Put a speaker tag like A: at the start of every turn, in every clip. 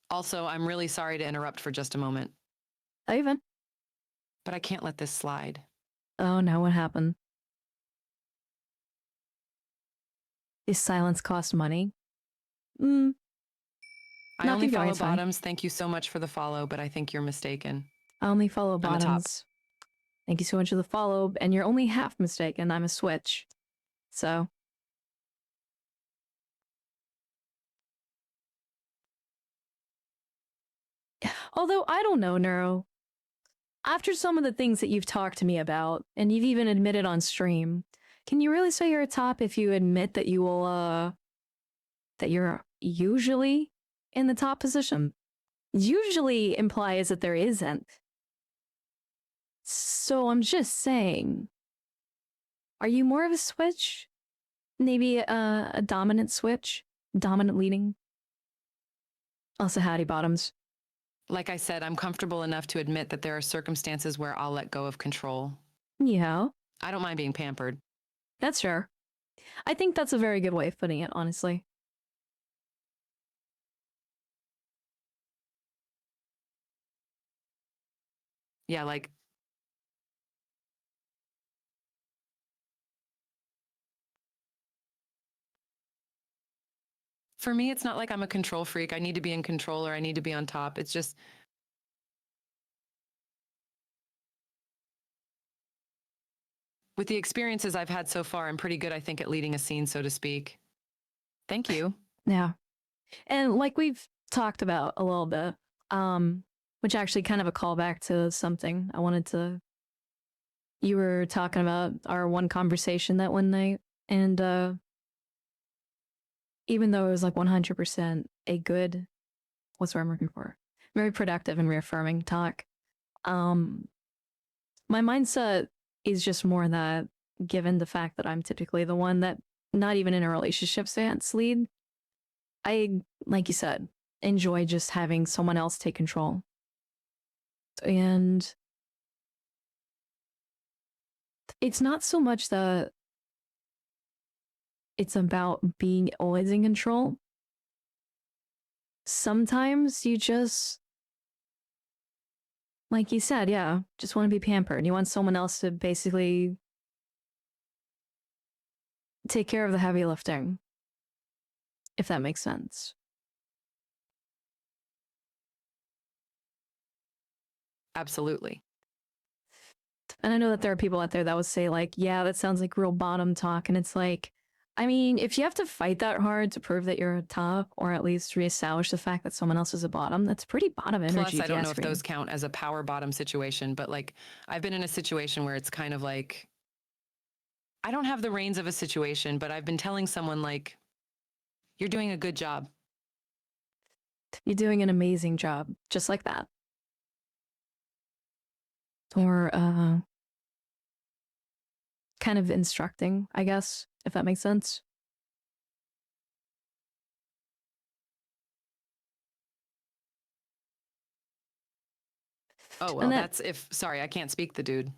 A: Also, I'm really sorry to interrupt for just a moment,
B: Ivan.
A: but I can't let this slide.
B: Oh no, what happened? Is silence cost money?
A: I
B: Not
A: only
B: keep going,
A: follow
B: it's fine.
A: bottoms. Thank you so much for the follow, but I think you're mistaken.
B: I only follow
A: I'm a top.
B: bottoms. Thank you so much for the follow, and you're only half mistaken. I'm a switch. So. Although, I don't know, Neuro. After some of the things that you've talked to me about, and you've even admitted on stream, can you really say you're a top if you admit that you will, that you're usually in the top position? Usually implies that there isn't. So I'm just saying, are you more of a switch? Maybe a dominant switch? Dominant leading? Also, howdy, bottoms.
A: Like I said, I'm comfortable enough to admit that there are circumstances where I'll let go of control.
B: Yeah.
A: I don't mind being pampered.
B: That's fair. I think that's a very good way of putting it, honestly.
A: Yeah, like, for me, it's not like I'm a control freak. I need to be in control or I need to be on top. It's just, with the experiences I've had so far, I'm pretty good, I think, at leading a scene, so to speak. Thank you.
B: Yeah. And like we've talked about a little bit, which actually kind of a callback to something I wanted to. You were talking about our one conversation that one night, and even though it was like 100% a good, what's the word I'm looking for? Very productive and reaffirming talk. My mindset is just more that, given the fact that I'm typically the one that, not even in a relationship stance, lead, I, like you said, enjoy just having someone else take control. And it's not so much that it's about being always in control. Sometimes you just, like you said, yeah, just want to be pampered. You want someone else to basically take care of the heavy lifting, if that makes sense.
A: Absolutely.
B: And I know that there are people out there that would say, like, yeah, that sounds like real bottom talk. And it's like, I mean, if you have to fight that hard to prove that you're a top, or at least reestablish the fact that someone else is a bottom, that's pretty bottom energy.
A: Plus, I don't know if those count as a power bottom situation, but like, I've been in a situation where it's kind of like, I don't have the reins of a situation, but I've been telling someone, like, you're doing a good job.
B: You're doing an amazing job, just like that. Or kind of instructing, I guess, if that makes sense.
A: Oh, well, that's if, sorry, I can't speak the dude.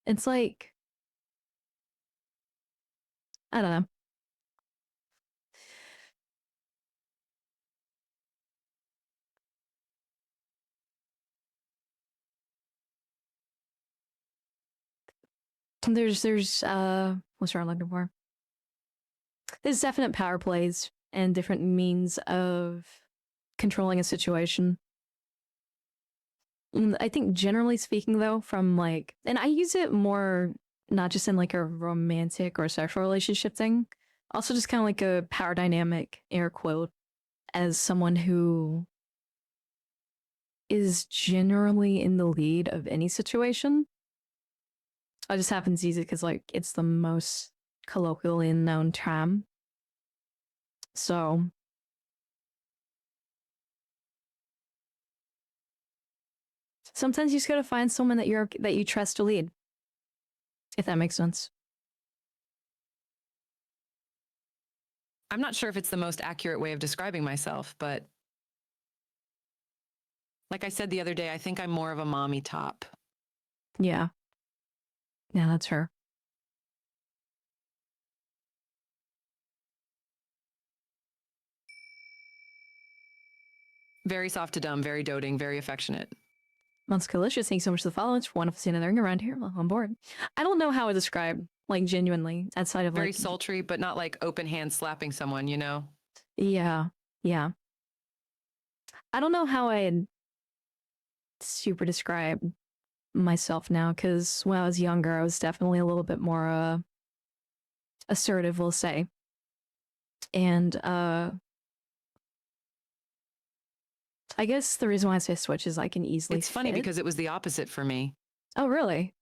B: It's like, I don't know. There's what's what I'm looking for? There's definite power plays and different means of controlling a situation. I think generally speaking, though, from like, and I use it more not just in like a romantic or sexual relationship thing, also just kind of like a power dynamic, air quote, as someone who is generally in the lead of any situation. I just happen to use it because like it's the most colloquially known term. So sometimes you just gotta find someone that you trust to lead, if that makes sense.
A: I'm not sure if it's the most accurate way of describing myself, but like I said the other day, I think I'm more of a mommy top.
B: Yeah. Yeah, that's her.
A: Very soft to dumb, very doting, very affectionate.
B: Month's delicious. Thanks so much for the follow. It's one of seeing another ring around here. Well, I'm bored. I don't know how to describe, like, genuinely, outside of
A: Very
B: like,
A: sultry, but not like open hand slapping someone, you know?
B: yeah, yeah. I don't know how I'd super describe myself now, because when I was younger, I was definitely a little bit more assertive, we'll say. And I guess the reason why I say switch is I can easily
A: It's funny
B: fit.
A: because it was the opposite for me.
B: Oh, really?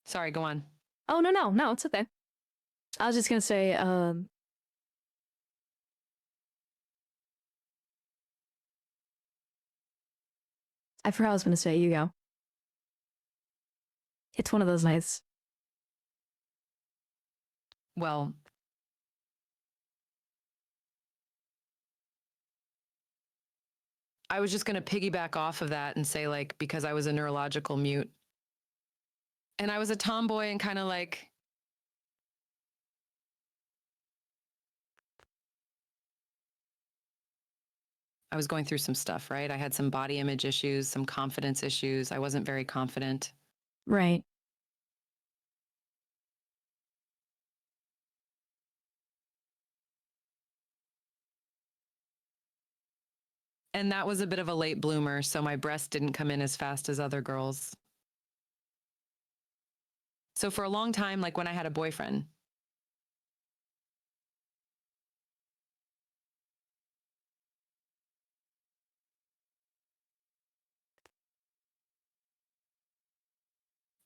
A: Sorry, go on.
B: Oh, no, it's okay. I was just gonna say, I forgot what I was gonna say. You go. It's one of those nights.
A: Well, I was just going to piggyback off of that and say, like, because I was a neurological mute and I was a tomboy and kind of like, I was going through some stuff, right? I had some body image issues, some confidence issues. I wasn't very confident.
B: Right.
A: And that was a bit of a late bloomer. So my breast didn't come in as fast as other girls. So for a long time, like when I had a boyfriend,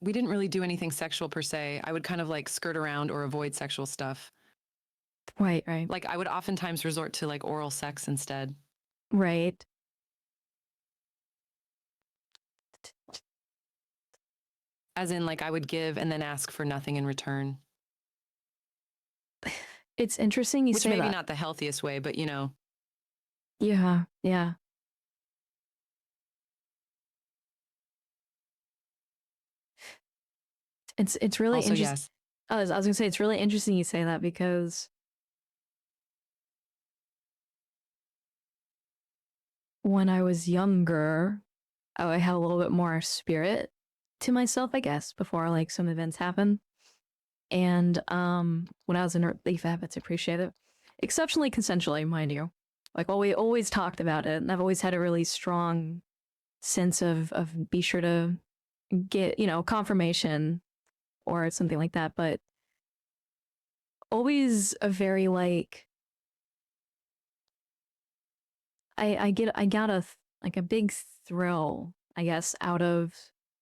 A: we didn't really do anything sexual per se. I would kind of like skirt around or avoid sexual stuff.
B: Right.
A: Like I would oftentimes resort to like oral sex instead.
B: Right.
A: As in, like I would give and then ask for nothing in return.
B: It's interesting you
A: Which
B: say
A: maybe
B: that.
A: not the healthiest way, but you know.
B: Yeah. It's really
A: Also,
B: interesting.
A: yes.
B: I was gonna say it's really interesting you say that because when I was younger, I had a little bit more spirit to myself, I guess, before like some events happened. And when I was in Leaf Habits, appreciate it. Exceptionally consensually, mind you. Like well, we always talked about it, and I've always had a really strong sense of be sure to get, confirmation or something like that, but always a very like I got like a big thrill, I guess, out of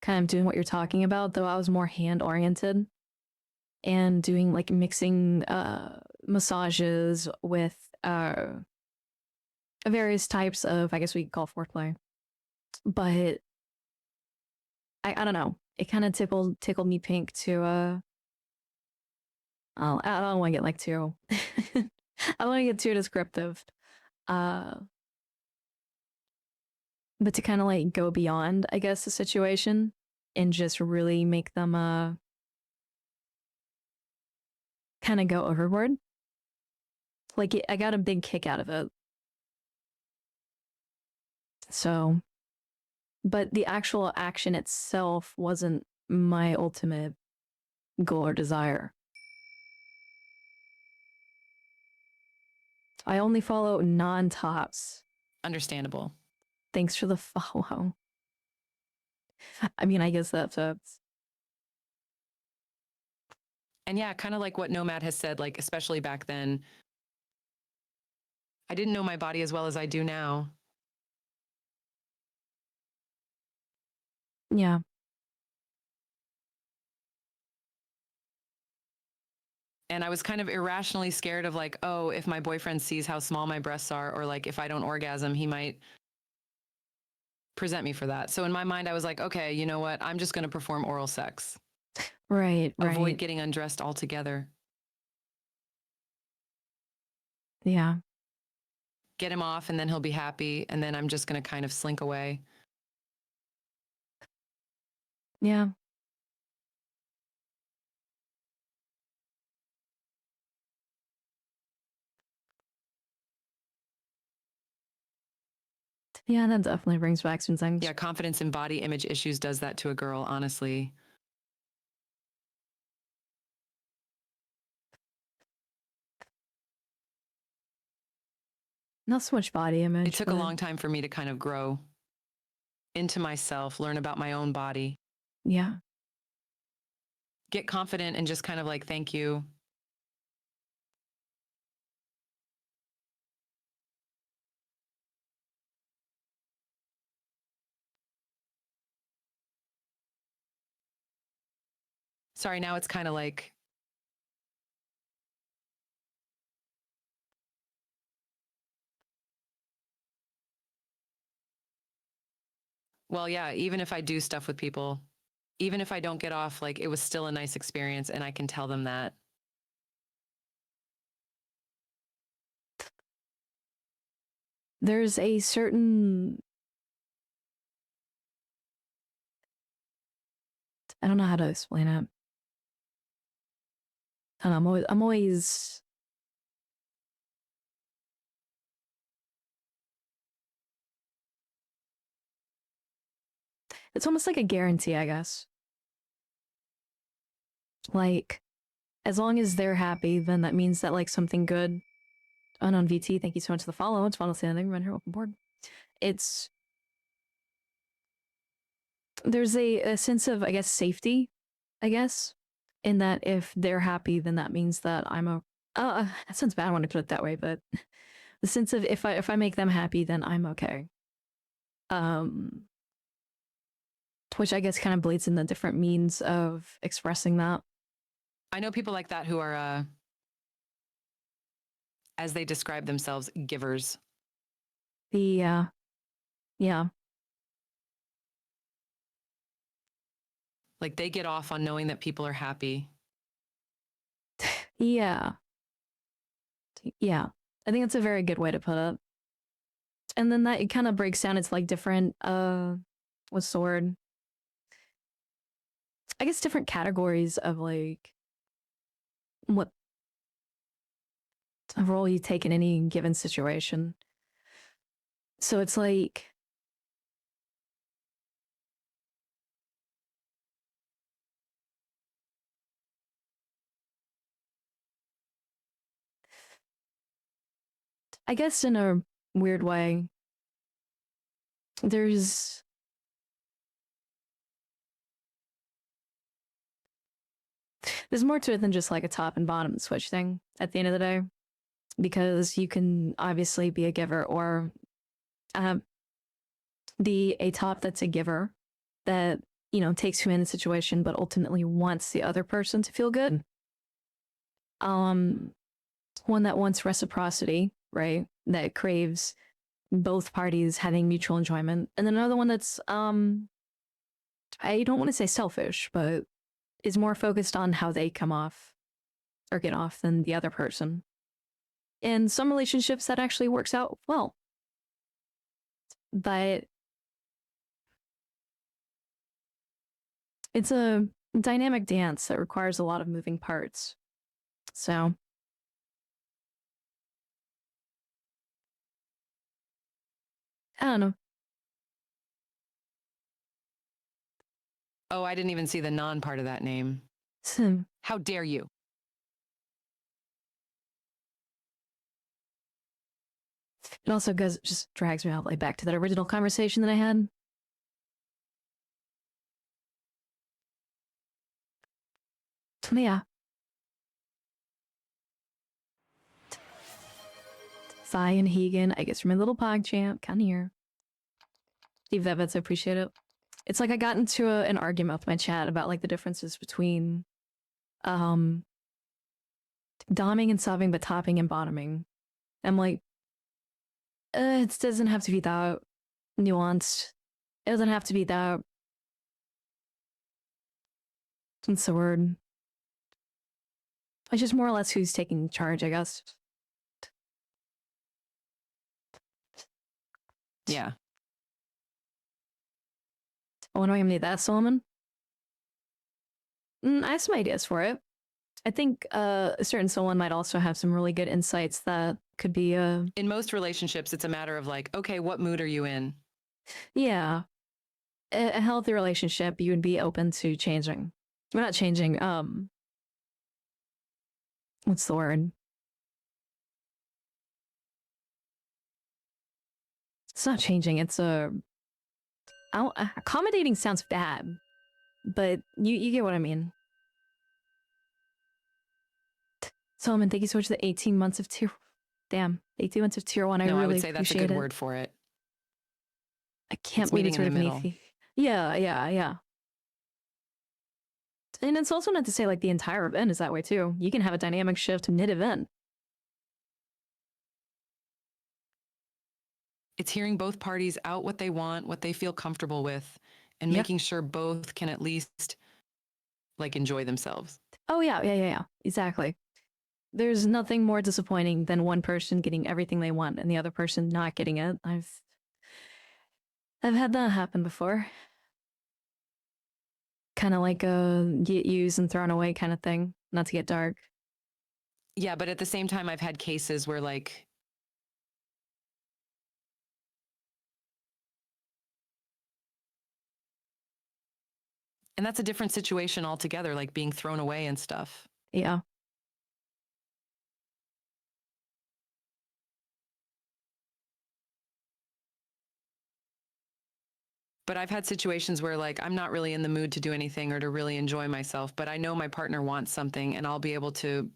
B: kind of doing what you're talking about, though I was more hand oriented and doing like mixing massages with various types of, I guess we could call foreplay. But I don't know. It kind of tickled me pink to I don't want to get like too I don't want to get too descriptive. Uh but to kind of like go beyond, I guess, the situation and just really make them kind of go overboard. Like I got a big kick out of it. So, but the actual action itself wasn't my ultimate goal or desire. I only follow non-tops.
A: Understandable.
B: Thanks for the follow. I mean, I guess that's
A: And yeah, kind of like what Nomad has said, like, especially back then, I didn't know my body as well as I do now.
B: yeah.
A: And I was kind of irrationally scared of like, oh, if my boyfriend sees how small my breasts are, or like if I don't orgasm, he might present me for that. So in my mind, I was like, okay, you know what? I'm just going to perform oral sex.
B: Right.
A: Avoid getting undressed altogether.
B: Yeah.
A: Get him off and then he'll be happy. And then I'm just going to kind of slink away.
B: Yeah. Yeah, that definitely brings back some things.
A: Yeah, confidence and body image issues does that to a girl, honestly.
B: Not so much body image.
A: It took a long time for me to kind of grow into myself, learn about my own body,
B: Yeah.
A: get confident, and just kind of like, thank you. Sorry, now it's kind of like, well, yeah, even if I do stuff with people, even if I don't get off, like it was still a nice experience and I can tell them that.
B: There's a certain, I don't know how to explain it. I don't know, I'm always it's almost like a guarantee, I guess. Like, as long as they're happy, then that means that like something good. Unknown VT, thank you so much for the follow. It's final standing. Run here, welcome aboard. It's there's a sense of, I guess, safety, I guess, in that if they're happy, then that means that I'm a. That sounds bad when I put it that way, but the sense of if I make them happy, then I'm okay. Which I guess kind of bleeds in the different means of expressing that.
A: I know people like that who are, as they describe themselves, givers.
B: Yeah.
A: Like they get off on knowing that people are happy.
B: Yeah. Yeah. I think that's a very good way to put it. And then that it kind of breaks down into like different what's the word? I guess different categories of like what role you take in any given situation. So it's like I guess in a weird way, there's more to it than just like a top and bottom switch thing at the end of the day, because you can obviously be a giver or a top that's a giver that takes you in a situation but ultimately wants the other person to feel good. One that wants reciprocity, right? That craves both parties having mutual enjoyment, and then another one that's I don't want to say selfish, but is more focused on how they come off or get off than the other person. In some relationships, that actually works out well. But it's a dynamic dance that requires a lot of moving parts. So, I don't know.
A: Oh, I didn't even see the non part of that name. How dare you?
B: It also just drags me out like back to that original conversation that I had. Yeah. Thigh and Hegan, I guess from my little pog champ, come here. Steve Vevitz, I appreciate it. It's like I got into an argument with my chat about like the differences between doming and subbing, but topping and bottoming. I'm like, it doesn't have to be that nuanced. It doesn't have to be that. What's the word? It's just more or less who's taking charge, I guess.
A: Yeah.
B: Oh, when do I need that, Solomon? I have some ideas for it. I think a certain someone might also have some really good insights that could be a
A: In most relationships, it's a matter of like, okay, what mood are you in?
B: yeah, a healthy relationship. You would be open to changing. We're not changing. What's the word? It's not changing. It's a accommodating sounds bad, but you get what I mean. Solomon, thank you so much for the 18 months of tier. Damn, 18 months of tier 1. I
A: No, I
B: really
A: would say that's a
B: appreciate
A: good
B: it.
A: word for it.
B: I can't
A: It's
B: believe
A: meeting
B: it's
A: in the
B: sort of
A: middle.
B: beneath. Yeah. And it's also not to say like the entire event is that way too. You can have a dynamic shift mid-event.
A: It's hearing both parties out what they want, what they feel comfortable with, and
B: Yeah.
A: making sure both can at least like enjoy themselves.
B: Oh yeah. Exactly. There's nothing more disappointing than one person getting everything they want and the other person not getting it. I've had that happen before. Kind of like a get used and thrown away kind of thing. Not to get dark.
A: Yeah, but at the same time, I've had cases where like, and that's a different situation altogether, like being thrown away and stuff.
B: Yeah.
A: But I've had situations where like I'm not really in the mood to do anything or to really enjoy myself, but I know my partner wants something and I'll be able to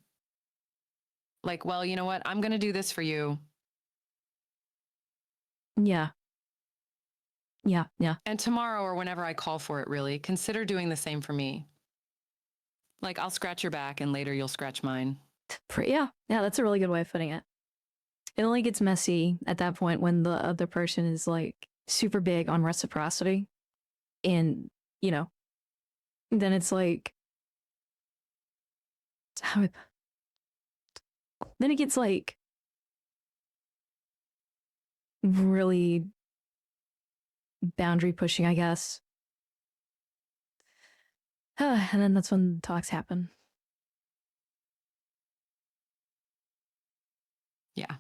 A: like, well, you know what? I'm going to do this for you.
B: Yeah.
A: And tomorrow or whenever I call for it, really, consider doing the same for me. Like I'll scratch your back and later you'll scratch mine.
B: Yeah, that's a really good way of putting it. It only gets messy at that point when the other person is like super big on reciprocity. And, you know, then it's like, how, then it gets like really boundary pushing, I guess. And then that's when talks happen.
A: Yeah.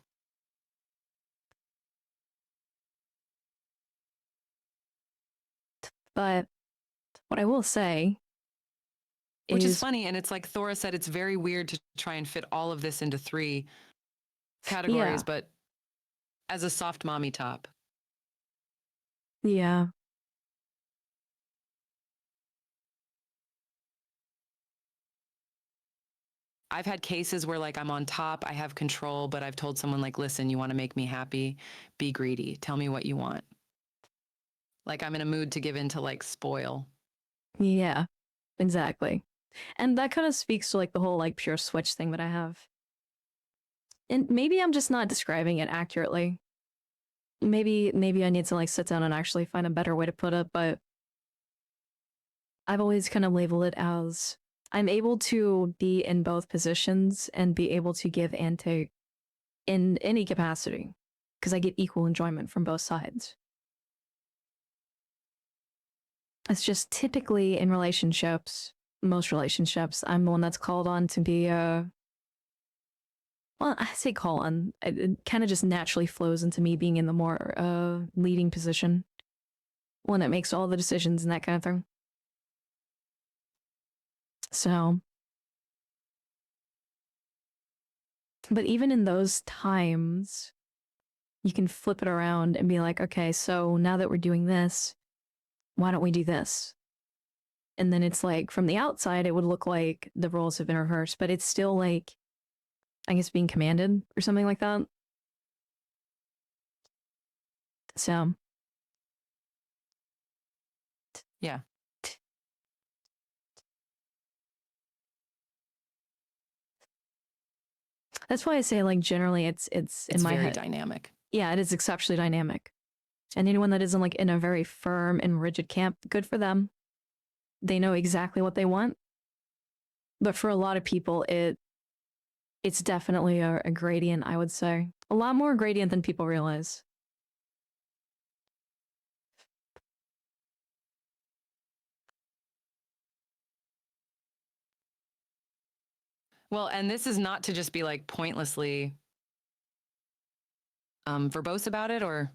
B: But what I will say
A: Which is
B: is,
A: funny. And it's like Thora said, it's very weird to try and fit all of this into 3
B: yeah,
A: categories, but as a soft mommy top.
B: yeah,
A: I've had cases where like I'm on top, I have control, but I've told someone like, listen, you want to make me happy? Be greedy. Tell me what you want. Like I'm in a mood to give in to like spoil.
B: yeah, exactly. And that kind of speaks to like the whole like pure switch thing that I have. And maybe I'm just not describing it accurately. Maybe I need to like sit down and actually find a better way to put it, but I've always kind of labeled it as I'm able to be in both positions and be able to give and take in any capacity because I get equal enjoyment from both sides. It's just typically in relationships, most relationships, I'm the one that's called on to be well, I say call on. It kind of just naturally flows into me being in the more leading position, one that makes all the decisions and that kind of thing. So, but even in those times, you can flip it around and be like, okay, so now that we're doing this, why don't we do this? And then it's like from the outside, it would look like the roles have been reversed, but it's still like, I guess, being commanded or something like that. So,
A: Yeah.
B: that's why I say, like, generally it's in
A: It's
B: my
A: very
B: head.
A: dynamic.
B: Yeah, it is exceptionally dynamic. And anyone that isn't like in a very firm and rigid camp, good for them. They know exactly what they want. But for a lot of people, it's definitely a gradient, I would say. A lot more gradient than people realize.
A: Well, and this is not to just be like pointlessly verbose about it, or?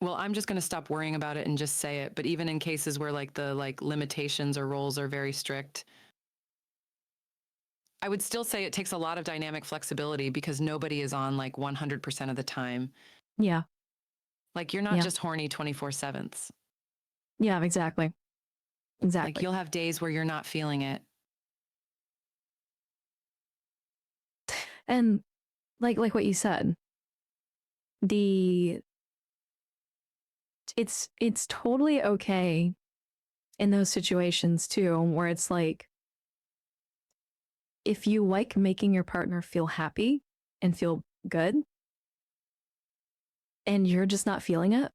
A: Well, I'm just going to stop worrying about it and just say it. But even in cases where like the like limitations or roles are very strict, I would still say it takes a lot of dynamic flexibility because nobody is on like 100% of the time.
B: Yeah.
A: Like you're not
B: Yeah.
A: just horny 24/7.
B: Yeah, exactly.
A: Like
B: Exactly.
A: you'll have days where you're not feeling it.
B: And like what you said, the it's totally okay in those situations too, where it's like if you like making your partner feel happy and feel good and you're just not feeling it,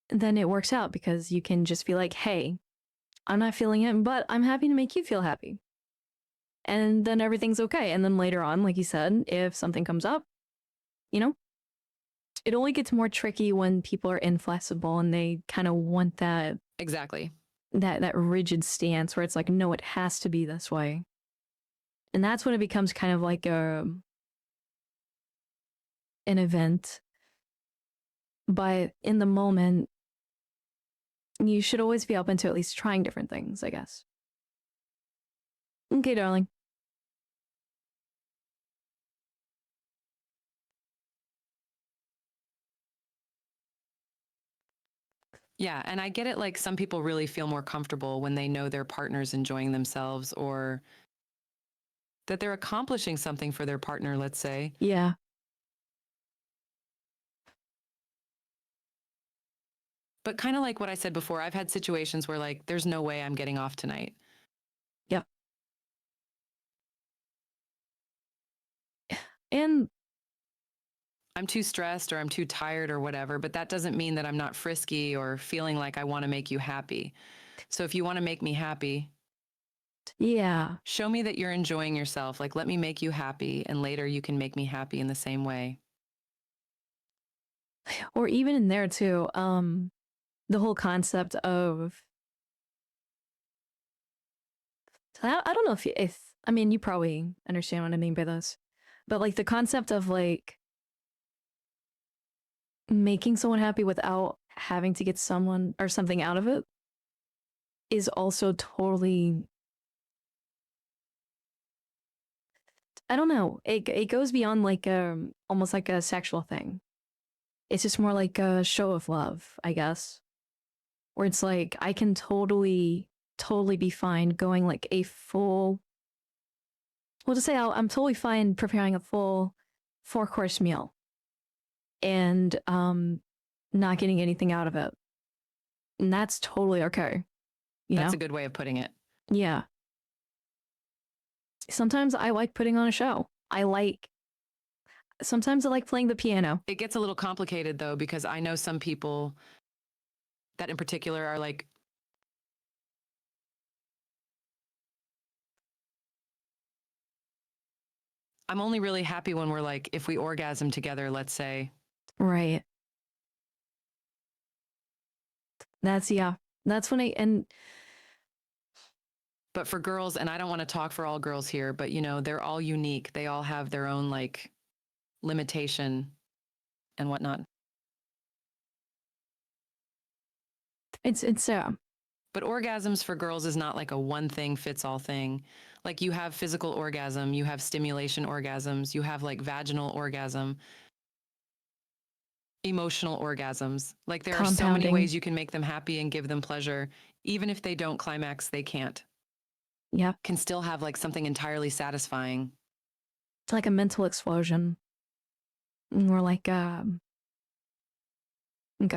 B: then it works out because you can just be like, hey, I'm not feeling it, but I'm happy to make you feel happy. And then everything's okay. And then later on, like you said, if something comes up, you know, it only gets more tricky when people are inflexible and they kind of want that
A: Exactly.
B: that rigid stance where it's like, no, it has to be this way. And that's when it becomes kind of like an event. But in the moment, you should always be open to at least trying different things, I guess. Okay, darling.
A: Yeah. And I get it. Like some people really feel more comfortable when they know their partner's enjoying themselves or that they're accomplishing something for their partner, let's say.
B: Yeah.
A: But kind of like what I said before, I've had situations where like, there's no way I'm getting off tonight.
B: Yep. And
A: I'm too stressed or I'm too tired or whatever, but that doesn't mean that I'm not frisky or feeling like I want to make you happy. So if you want to make me happy,
B: yeah.
A: show me that you're enjoying yourself. Like, let me make you happy. And later you can make me happy in the same way.
B: Or even in there too, the whole concept of I don't know if I mean you probably understand what I mean by this, but like the concept of like making someone happy without having to get someone or something out of it is also totally I don't know. It goes beyond like almost like a sexual thing. It's just more like a show of love, I guess. Where it's like I can totally be fine going like a full we'll just say I'm totally fine preparing a full 4-course meal and not getting anything out of it. And that's totally okay.
A: That's a good way of putting it.
B: Yeah. Sometimes I like putting on a show. Sometimes I like playing the piano.
A: It gets a little complicated though, because I know some people that in particular are like, I'm only really happy when we're like, if we orgasm together, let's say.
B: Right. That's when and
A: But for girls, and I don't want to talk for all girls here, but you know, they're all unique. They all have their own like limitation and whatnot.
B: it's
A: But orgasms for girls is not like a one thing fits all thing. Like you have physical orgasm, you have stimulation orgasms, you have like vaginal orgasm, emotional orgasms. Like there are so many
B: compounding.
A: ways you can make them happy and give them pleasure. Even if they don't climax, they can't.
B: Yeah.
A: Can still have like something entirely satisfying.
B: It's like a mental explosion. Or like a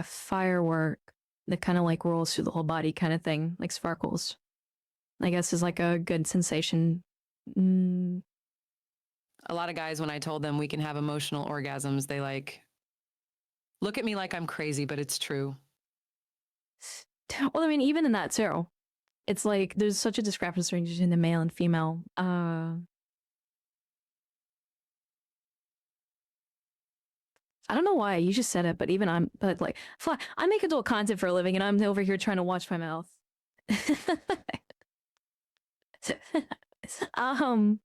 B: firework that kind of like rolls through the whole body kind of thing, like sparkles. I guess is like a good sensation. Mm,
A: A lot of guys, when I told them we can have emotional orgasms, they like look at me like I'm crazy, but it's true.
B: well, I mean, even in that too, it's like there's such a discrepancy between the male and female. I don't know why you just said it, but but like, I make adult content for a living, and I'm over here trying to watch my mouth. um,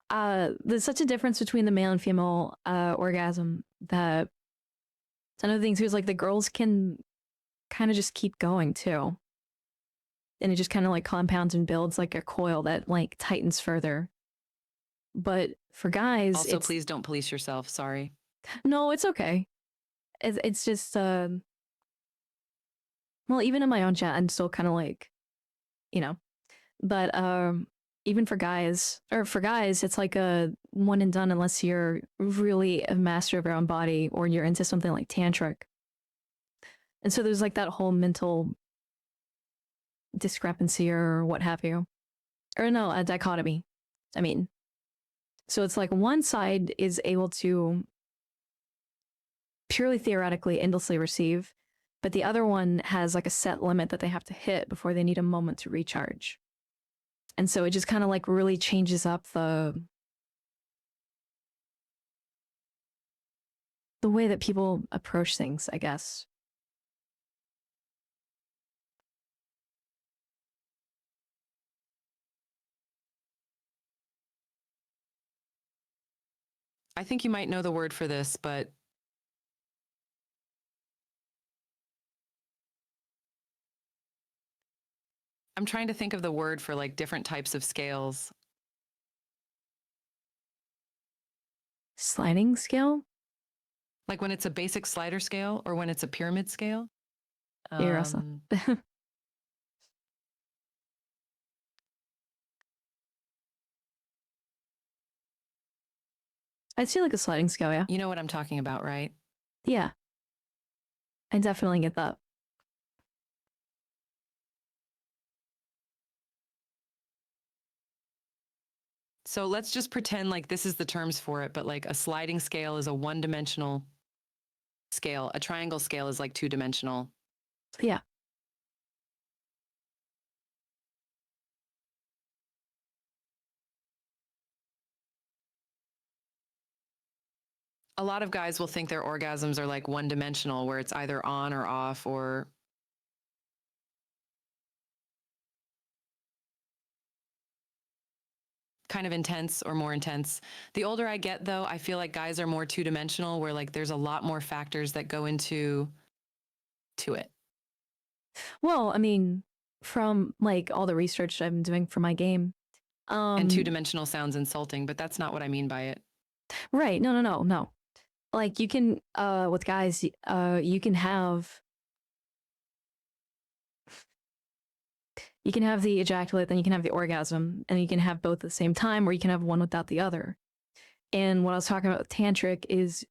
B: there's such a difference between the male and female orgasm that it's another thing too is like the girls can kind of just keep going too, and it just kind of like compounds and builds like a coil that like tightens further. But for guys,
A: Also, please don't police yourself. Sorry.
B: No, it's okay. It's just well, even in my own chat, I'm still kind of like, you know, but even for guys, it's like a one and done unless you're really a master of your own body or you're into something like tantric. And so there's like that whole mental discrepancy or what have you, or no, a dichotomy. I mean, so it's like one side is able to purely theoretically endlessly receive, but the other one has like a set limit that they have to hit before they need a moment to recharge. And so it just kind of like really changes up the way that people approach things, I guess.
A: I think you might know the word for this, but I'm trying to think of the word for like different types of scales.
B: Sliding scale?
A: Like when it's a basic slider scale or when it's a pyramid scale.
B: You're also. I'd say like a sliding scale, yeah.
A: You know what I'm talking about, right?
B: Yeah. I definitely get that.
A: So let's just pretend like this is the terms for it, but like a sliding scale is a one-dimensional scale. A triangle scale is like two-dimensional.
B: Yeah.
A: A lot of guys will think their orgasms are like one-dimensional, where it's either on or off or kind of intense or more intense. The older I get, though, I feel like guys are more two-dimensional, where like there's a lot more factors that go into it.
B: Well, I mean, from like all the research I've been doing for my game.
A: And two-dimensional sounds insulting, but that's not what I mean by it.
B: Right. No. Like you can with guys, you can have the ejaculate, then you can have the orgasm, and you can have both at the same time, or you can have one without the other. And what I was talking about with tantric is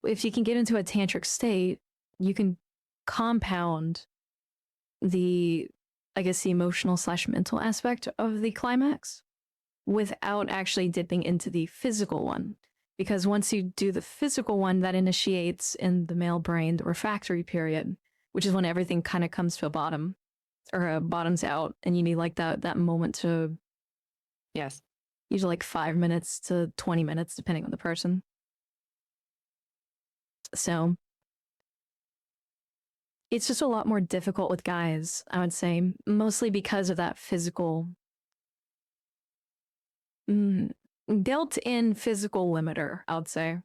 B: if you can get into a tantric state, you can compound the, I guess, the emotional / mental aspect of the climax without actually dipping into the physical one. Because once you do the physical one, that initiates in the male brain the refractory period, which is when everything kind of comes to a bottom or bottoms out, and you need like that moment to,
A: yes,
B: usually like 5 minutes to 20 minutes, depending on the person. So it's just a lot more difficult with guys, I would say, mostly because of that physical, built-in physical limiter, I would say.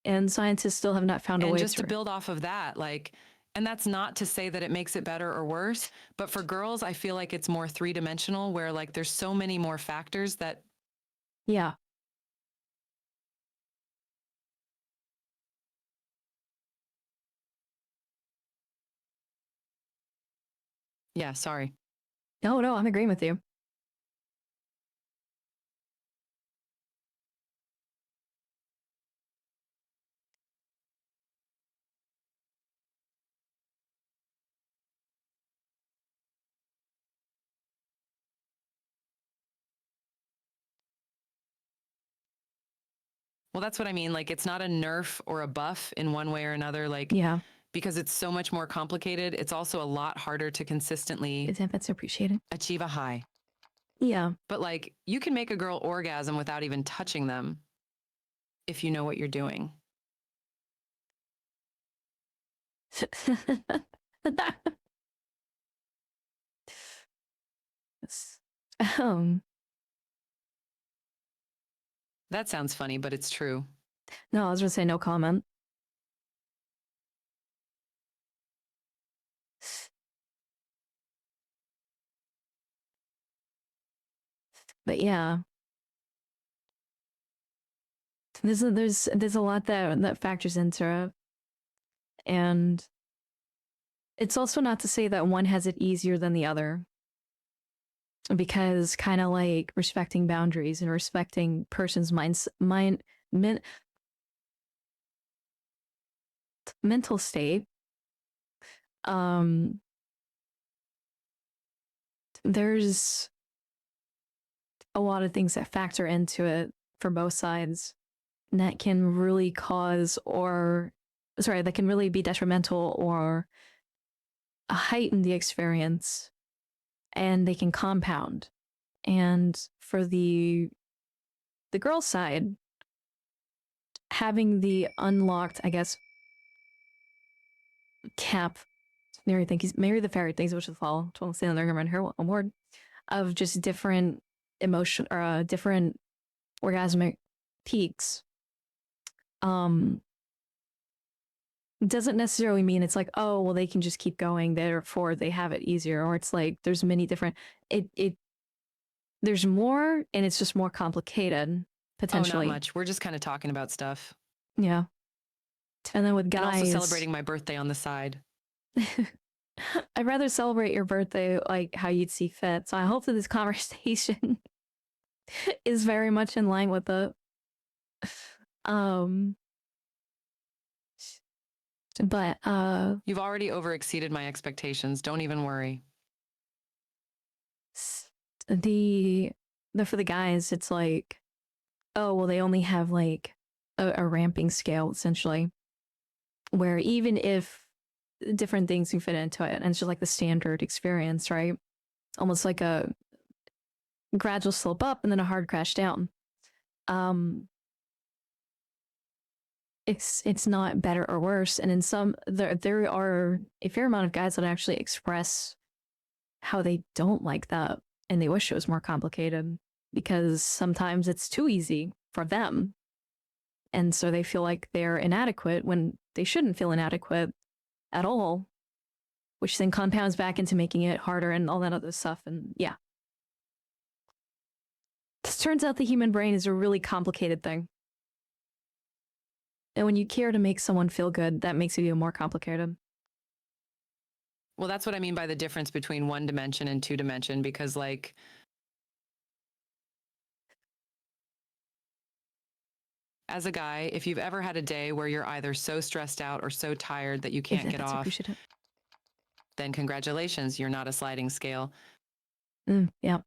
B: And scientists still have not found a way
A: just to build off of that, like, and that's not to say that it makes it better or worse, but for girls, I feel like it's more three-dimensional, where like there's so many more factors that.
B: Yeah.
A: Yeah, sorry.
B: No, I'm agreeing with you.
A: Well, that's what I mean. Like, it's not a nerf or a buff in one way or another. Like,
B: Yeah.
A: because it's so much more complicated, it's also a lot harder to consistently
B: That's appreciated.
A: achieve a high.
B: Yeah.
A: But like, you can make a girl orgasm without even touching them if you know what you're doing.
B: um,
A: That sounds funny, but it's true.
B: no, I was gonna say no comment. But yeah, there's a lot that factors into it, and it's also not to say that one has it easier than the other, because kind of like respecting boundaries and respecting person's mental state. There's a lot of things that factor into it for both sides that can really that can really be detrimental or heighten the experience, and they can compound. And for the girl side, having the unlocked, I guess, cap, Mary the fairy thinks which is fall, 12 stand there around her award of just different emotion or different orgasmic peaks. Doesn't necessarily mean it's like, oh, well, they can just keep going, therefore they have it easier, or it's like there's many different there's more, and it's just more complicated potentially.
A: Oh, not much. We're just kind of talking about stuff.
B: Yeah. And then with guys,
A: and also celebrating my birthday on the side.
B: I'd rather celebrate your birthday like how you'd see fit. So I hope that this conversation is very much in line with the but
A: you've already overexceeded my expectations. Don't even worry.
B: For the guys, it's like, oh, well, they only have like a ramping scale essentially, where even if different things can fit into it, and it's just like the standard experience, right? Almost like a gradual slope up and then a hard crash down. It's not better or worse, and in some there are a fair amount of guys that actually express how they don't like that and they wish it was more complicated because sometimes it's too easy for them, and so they feel like they're inadequate when they shouldn't feel inadequate at all, which then compounds back into making it harder and all that other stuff. And yeah, this turns out the human brain is a really complicated thing. And when you care to make someone feel good, that makes it even more complicated.
A: Well, that's what I mean by the difference between 1 dimension and 2 dimension, because like as a guy, if you've ever had a day where you're either so stressed out or so tired that you can't get off, then congratulations, you're not a sliding scale.
B: Yeah.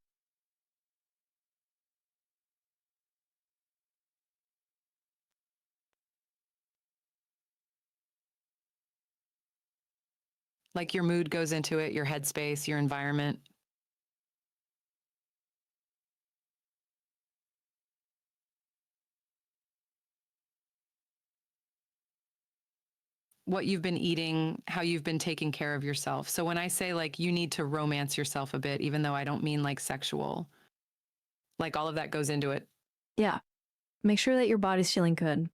A: Like your mood goes into it, your headspace, your environment. What you've been eating, how you've been taking care of yourself. So when I say like you need to romance yourself a bit, even though I don't mean like sexual, like all of that goes into it.
B: Yeah. Make sure that your body's feeling good.